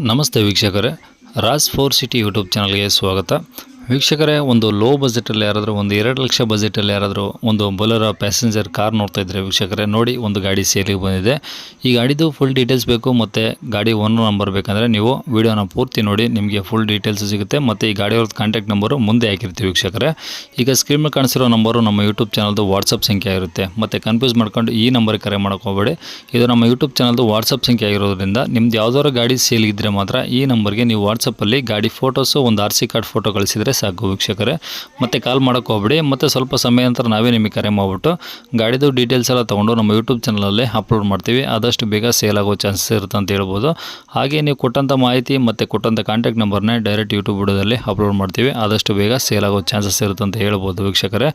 ನಮಸ್ತೆ ವೀಕ್ಷಕರೇ, Raj four city YouTube ಚಾನಲ್ಗೆ ಸ್ವಾಗತ. ವೀಕ್ಷಕರೇ, ಒಂದು ಲೋ ಬಜೆಟಲ್ಲಿ ಯಾರಾದರೂ ಒಂದು 2 ಲಕ್ಷ ಬಜೆಟಲ್ಲಿ ಯಾರಾದರೂ ಒಂದು ಬೊಲೆರೋ ಪ್ಯಾಸೆಂಜರ್ ಕಾರ್ ನೋಡ್ತಾ ಇದ್ದರೆ ವೀಕ್ಷಕರೇ, ನೋಡಿ ಒಂದು ಗಾಡಿ ಸೇಲಿಗೆ ಬಂದಿದೆ. ಈ ಗಾಡಿದು ಫುಲ್ ಡೀಟೇಲ್ಸ್ ಬೇಕು ಮತ್ತು ಗಾಡಿ ಓನರ್ ನಂಬರ್ ಬೇಕಂದರೆ ನೀವು ವಿಡಿಯೋನ ಪೂರ್ತಿ ನೋಡಿ, ನಿಮಗೆ ಫುಲ್ ಡೀಟೇಲ್ಸ್ ಸಿಗುತ್ತೆ. ಮತ್ತು ಈ ಗಾಡಿಯವ್ರದ್ದು ಕಾಂಟ್ಯಾಕ್ಟ್ ನಂಬರು ಮುಂದೆ ಹಾಕಿರ್ತೀವಿ ವೀಕ್ಷಕರೇ. ಈಗ ಸ್ಕ್ರೀನ್ ಮೇಲೆ ಕಾಣಿಸಿರೋ ನಂಬರು ನಮ್ಮ ಯೂಟ್ಯೂಬ್ ಚಾನಲ್ದು ವಾಟ್ಸಪ್ ಸಂಖ್ಯೆ ಆಗಿರುತ್ತೆ. ಮತ್ತು ಕನ್ಫ್ಯೂಸ್ ಮಾಡ್ಕೊಂಡು ಈ ನಂಬರ್ಗೆ ಕರೆ ಮಾಡೋಕೆ ಹೋಗಬೇಡಿ. ಇದು ನಮ್ಮ ಯೂಟ್ಯೂಬ್ ಚಾನಲ್ದು ವಾಟ್ಸಪ್ ಸಂಖ್ಯೆ ಆಗಿರೋದ್ರಿಂದ ನಿಮ್ದು ಯಾವುದಾದ್ರು ಗಾಡಿ ಸೇಲಿಗಿದ್ರೆ ಮಾತ್ರ ಈ ನಂಬರ್ಗೆ ನೀವು ವಾಟ್ಸಪ್ಪಲ್ಲಿ ಗಾಡಿ ಫೋಟೋಸು, ಒಂದು RC ಕಾರ್ಡ್ ಫೋಟೋ ಕಳಿಸಿದರೆ ಸಾಕು ವೀಕ್ಷಕರೇ. ಮತ್ತು ಕಾಲ್ ಮಾಡೋಕೆ ಹೋಗ್ಬೇಡಿ. ಮತ್ತು ಸ್ವಲ್ಪ ಸಮಯ ನಂತರ ನಾವೇ ನಿಮಗೆ ಕರೆ ಮಾಡಿಬಿಟ್ಟು ಗಾಡಿದು ಡೀಟೇಲ್ಸ್ ಎಲ್ಲ ತೊಗೊಂಡು ನಮ್ಮ ಯೂಟ್ಯೂಬ್ ಚಾನಲಲ್ಲಿ ಅಪ್ಲೋಡ್ ಮಾಡ್ತೀವಿ. ಆದಷ್ಟು ಬೇಗ ಸೇಲ್ ಆಗೋ ಚಾನ್ಸಸ್ ಇರುತ್ತೆ ಅಂತ ಹೇಳ್ಬೋದು. ಹಾಗೆ ನೀವು ಕೊಟ್ಟಂಥ ಮಾಹಿತಿ ಮತ್ತು ಕೊಟ್ಟಂಥ ಕಾಂಟ್ಯಾಕ್ಟ್ ನಂಬರ್ನೇ ಡೈರೆಕ್ಟ್ ಯೂಟ್ಯೂಬ್ ವಿಡಿಯೋದಲ್ಲಿ ಅಪ್ಲೋಡ್ ಮಾಡ್ತೀವಿ. ಆದಷ್ಟು ಬೇಗ ಸೇಲ್ ಆಗೋ ಚಾನ್ಸಸ್ ಇರುತ್ತೆ ಅಂತ ಹೇಳ್ಬೋದು ವೀಕ್ಷಕರೇ.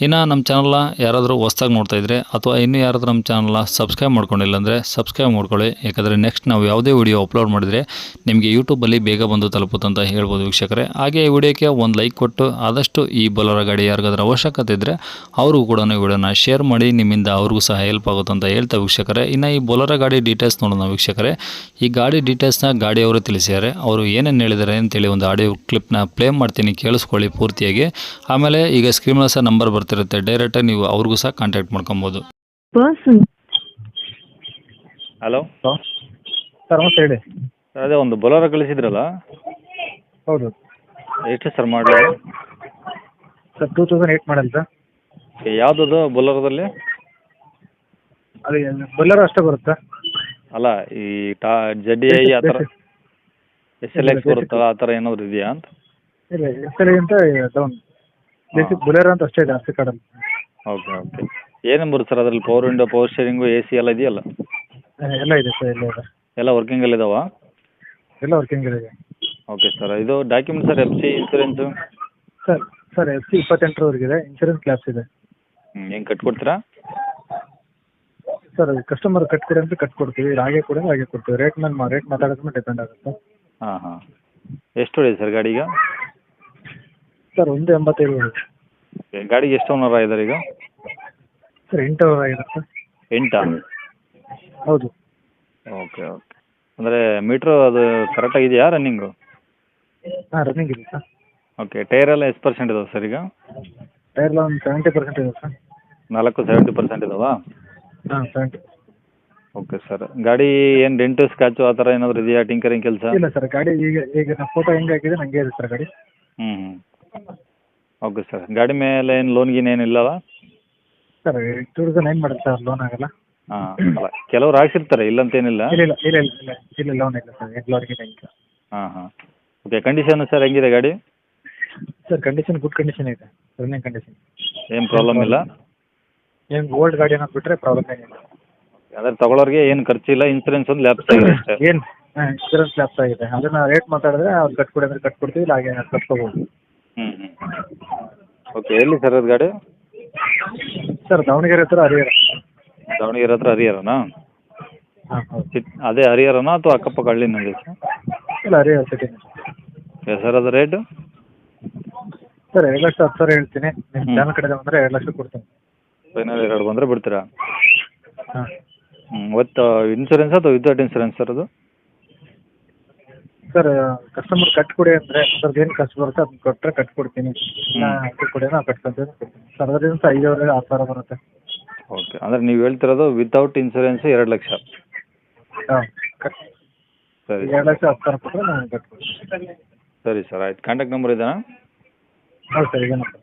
ಇನ್ನು ನಮ್ಮ ಚಾನಲ್ನ ಯಾರಾದರೂ ಹೊಸ್ದಾಗಿ ನೋಡ್ತಾ ಇದ್ದರೆ ಅಥವಾ ಇನ್ನೂ ಯಾರಾದರೂ ನಮ್ಮ ಚಾನಲ್ನ ಸಬ್ಸ್ಕ್ರೈಬ್ ಮಾಡ್ಕೊಂಡಿಲ್ಲ ಅಂದರೆ ಸಬ್ಸ್ಕ್ರೈಬ್ ಮಾಡ್ಕೊಳ್ಳಿ. ಯಾಕಂದರೆ ನೆಕ್ಸ್ಟ್ ನಾವು ಯಾವುದೇ ವಿಡಿಯೋ ಅಪ್ಲೋಡ್ ಮಾಡಿದರೆ ನಿಮಗೆ ಯೂಟ್ಯೂಬಲ್ಲಿ ಬೇಗ ಬಂದು ತಲುಪುತ್ತೆ ಅಂತ ಹೇಳ್ಬೋದು ವೀಕ್ಷಕರೇ. ಹಾಗೆ ಈ ವಿಡಿಯೋಕ್ಕೆ ಒಂದು ಲೈಕ್ ಕೊಟ್ಟು ಆದಷ್ಟು ಈ ಬೊಲೆರೋ ಗಾಡಿ ಯಾರಿಗಾದ್ರೂ ಅವಶ್ಯಕತೆ ಇದ್ದರೆ ಅವ್ರಿಗೂ ಕೂಡ ವಿಡಿಯೋನ ಶೇರ್ ಮಾಡಿ, ನಿಮ್ಮಿಂದ ಅವ್ರಿಗೂ ಸಹ ಹೆಲ್ಪ್ ಆಗುತ್ತೆ ಅಂತ ಹೇಳ್ತಾ ವೀಕ್ಷಕರೇ. ಇನ್ನು ಈ ಬೊಲೆರೋ ಗಾಡಿ ಡೀಟೇಲ್ಸ್ ನೋಡೋಣ ವೀಕ್ಷಕರೇ. ಈ ಗಾಡಿ ಡೀಟೇಲ್ಸ್ನ ಗಾಡಿಯವರು ತಿಳಿಸಿದ್ದಾರೆ. ಅವರು ಏನೇನು ಹೇಳಿದ್ದಾರೆ ಅಂತೇಳಿ ಒಂದು ಆಡಿಯೋ ಕ್ಲಿಪ್ನ ಪ್ಲೇ ಮಾಡ್ತೀನಿ, ಕೇಳಿಸ್ಕೊಳ್ಳಿ ಪೂರ್ತಿಯಾಗಿ. ಆಮೇಲೆ ಈಗ ಸ್ಕ್ರೀನ್ ಮೇಲೆ ಸಹ ನಂಬರ್ ಬರ್ತಿರುತ್ತೆ, ಡೈರೆಕ್ಟಾಗಿ ನೀವು ಅವ್ರಿಗೂ ಸಹ ಕಾಂಟ್ಯಾಕ್ಟ್ ಮಾಡ್ಕೊಬೋದು. ಹಲೋ ಸರ್, ನಮಸ್ತೆ ಹೇಳಿ. ಸರ್, ಅದೇ ಒಂದು ಬೊಲೆರೋ ಕಳಿಸಿದ್ರಲ್ಲ, ಹೌದು ಎಷ್ಟು ಸರ್ ಮಾಡಲಿ? Sir, 2008 model sir. ಯಾವುದದು ಬೊಲೆರೋದಲ್ಲಿ? ಅದು ಬೊಲೆರೋ ಅಷ್ಟೇ ಬರುತ್ತಾ? ಅಲ್ಲ, ಈ ZDI ಆ ಥರ SLX ಬರುತ್ತಲ್ಲ, ಆ ಥರ ಏನಾದ್ರು ಇದೆಯಾ ಅಂತ? ಇಲ್ಲ, SLಗಿಂತ ಡೌನ್ ಬೇಸಿಕ್ ಬೊಲೆರೋ ಅಂತ ಅಷ್ಟೇ ಇದೆ RC ಕಾರ್ಡಲ್ಲಿ. Okay okay. ಏನೇನು ಬರುತ್ತೆ ಸರ್ ಅದರಲ್ಲಿ? Power window, power steering, AC ಎಲ್ಲ ಇದೆಯಲ್ಲ? ಎಲ್ಲ ಇದೆ ಸರ್, ಎಲ್ಲ ಇದೆ. ಎಲ್ಲ ವರ್ಕಿಂಗಲ್ಲಿ ಇದಾವಾ? ಎಲ್ಲ ವರ್ಕಿಂಗ್ ಇದೆ. Okay sir. ಇದು document sir, FC, insurance? Sir FC 28ರವರೆಗಿದೆ. ಇನ್ಶೂರೆನ್ಸ್ ಕ್ಲಾಸ್ ಇದೆ. ಹೆಂಗೆ ಕಟ್ಕೊಡ್ತೀರಾ? ಸರ್, ಕಸ್ಟಮರ್ ಕಟ್ಕೊಡಿ ಅಂತ ಕಟ್ಕೊಡ್ತೀವಿ, ಹಾಗೆ ಕೂಡ ಹಾಗೆ ಕೊಡ್ತೀವಿ. ರೇಟ್ ಮಾತಾಡೋದ್ರ ಮೇಲೆ ಡಿಪೆಂಡ್ ಆಗುತ್ತೆ. ಹಾಂ ಹಾಂ. ಎಷ್ಟು ಹೊಡಿದೆ ಸರ್ ಗಾಡಿಗೆ? ಸರ್, 185 ಹೊಡಿದೆ. ಓಕೆ. ಗಾಡಿಗೆ ಎಷ್ಟು ಓನರ್ ಆಗಿದ್ದಾರೆ ಈಗ? ಸರ್, 8 ಆಗಿದೆ ಸರ್. 8? ಹೌದು. Okay okay. ಅಂದರೆ ಮೀಟ್ರು ಅದು ಕರೆಕ್ಟಾಗಿದೆಯಾ ರನ್ನಿಂಗು? ಹಾಂ, ರನ್ನಿಂಗ್ ಇದೆ ಸರ್. ಓಕೆ. ಟೈರ್ ಎಲ್ಲ ಎಷ್ಟು ಪರ್ಸೆಂಟ್ ಇದಾವೆ ಸರ್ ಈಗ? ಟೈರ್ ಎಲ್ಲ ಒಂದು 70% ಇದೆ ಸರ್. 70% ಇದಾವಾ? ಹಾಂ, 70. Okay sir. ಗಾಡಿ ಏನು ಡೆಂಟು, ಸ್ಕ್ರಾಚು ಆ ಥರ ಏನಾದರೂ ಇದೆಯಾ? ಟಿಂಕರಿಂಗ್ ಕೆಲಸ? ಇಲ್ಲ ಸರ್, ಗಾಡಿ ಈಗ ನಾನು ಫೋಟೋ ಹೆಂಗೆ ಹಾಕಿದೆ ನನಗೆ ಇದೆ ಸರ್ ಗಾಡಿ. ಹ್ಞೂ ಹ್ಞೂ. Okay sir. ಗಾಡಿ ಮೇಲೆ ಏನು ಲೋನ್ ಗೀನ್ ಏನಿಲ್ಲವಾ? ಸರ್, 2009 ಮಾಡಲ್ ಸರ್, ಲೋನ್ ಆಗಲ್ಲ. ಹಾಂ. ಅಲ್ಲ, ಕೆಲವ್ರು ಹಾಕ್ಸಿರ್ತಾರೆ, ಇಲ್ಲಂತೇನಿಲ್ಲ. ಇಲ್ಲ ಲೋನ್ ಇಲ್ಲ ಸರ್, ಎಲ್ಲರಿಗೆ ಇಲ್ಲ. ಹಾಂ ಹಾಂ. ಓಕೆ. ಕಂಡೀಷನ್ ಸರ್ ಹೆಂಗಿದೆ ಗಾಡಿ? ಸರ್, ಕಂಡೀಷನ್ ಗುಡ್ ಕಂಡೀಷನ್ ಇದೆ, ರನ್ನಿಂಗ್ ಕಂಡೀಷನ್. ಏನು ಪ್ರಾಬ್ಲಮ್ ಇಲ್ಲ? ಏನು ಓಲ್ಡ್ ಗಾಡಿ ಅನ್ನೋದು ಬಿಟ್ಟರೆ ಪ್ರಾಬ್ಲಮ್ ಏನಿಲ್ಲ. ಅಂದರೆ ತಗೊಳ್ಳೋರಿಗೆ ಏನು ಖರ್ಚಿಲ್ಲ, ಇನ್ಸೂರೆನ್ಸ್ ಒಂದು ಲ್ಯಾಪ್ಸ್ ಆಗಿದೆ ಅಷ್ಟೇ. ಏನು ಇನ್ಶೂರೆನ್ಸ್ ಲ್ಯಾಪ್ಸ್ ಆಗಿದೆ, ಅದನ್ನು ರೇಟ್ ಮಾತಾಡಿದ್ರೆ ಅವ್ರು ಕಟ್ಕೊಡಿ ಅಂದರೆ ಕಟ್ಕೊಡ್ತೀವಿ, ಇಲ್ಲ ಹಾಗೆ ಕಟ್ಕೋಬೋದು. ಹ್ಞೂ ಹ್ಞೂ. ಓಕೆ. ಎಲ್ಲಿ ಸರ್ ಅದು ಗಾಡಿ? ಸರ್, ದಾವಣಗೆರೆ ಹತ್ರ ಹರಿಹರ. ದಾವಣಗೆರೆ ಹತ್ರ ಹರಿಹರನಾ? ಹಾಂ, ಹೌದು. ಅದೇ ಹರಿಹರನಾ ಅಥವಾ ಅಕ್ಕಪಕ್ಕ ಹಳ್ಳಿನಲ್ಲಿ ಸರ್? ಇಲ್ಲ, ಹರಿಹರ ಸಿಟಿ. ಸರ್ ಅದು ರೇಟು? ಸರ್, 2,10,000 ಹೇಳ್ತೀನಿ. ನಿಮ್ಮ ಚಾನಲ್ ಕಡೆ ಬಂದರೆ 2 ಲಕ್ಷ ಕೊಡ್ತೀನಿ. ಫೈನಲ್ 2 ಬಂದರೆ ಬಿಡ್ತೀರಾ? ಹಾಂ. ಒತ್ತು ಇನ್ಸೂರೆನ್ಸ್ ಅಥವಾ ವಿತೌಟ್ ಇನ್ಸೂರೆನ್ಸ್ ಸರ್ ಅದು? ಸರ್, ಕಸ್ಟಮರ್ ಕಟ್ಕೊಡಿ ಅಂದರೆ ಅದ್ರದ್ದು ಏನು ಖರ್ಚು ಬರುತ್ತೆ ಅದನ್ನ ಕೊಟ್ಟರೆ ಕಟ್ಕೊಡ್ತೀನಿ. ಕೊಡಿ ನಾವು ಕಟ್ಕೊಳ್ತೀನಿ ಸರ್. ಅದರಿಂದ 5,000 6,000 ಬರುತ್ತೆ. ಓಕೆ. ಅಂದರೆ ನೀವು ಹೇಳ್ತಿರೋದು ವಿತೌಟ್ ಇನ್ಸೂರೆನ್ಸ್ 2 ಲಕ್ಷ? ಹಾಂ, ಸರಿ. 2,10,000 ಕೊಟ್ಟರೆ ನಾವು ಕಟ್ಕೊಡ್ತೀವಿ. ಸರಿ ಸರ್, ಆಯ್ತು. ಕಾಂಟ್ಯಾಕ್ಟ್ ನಂಬರ್ ಇದೆಯಾ? ಹೌದು ಸರ್, ಇದೆ ನಂಬರ್.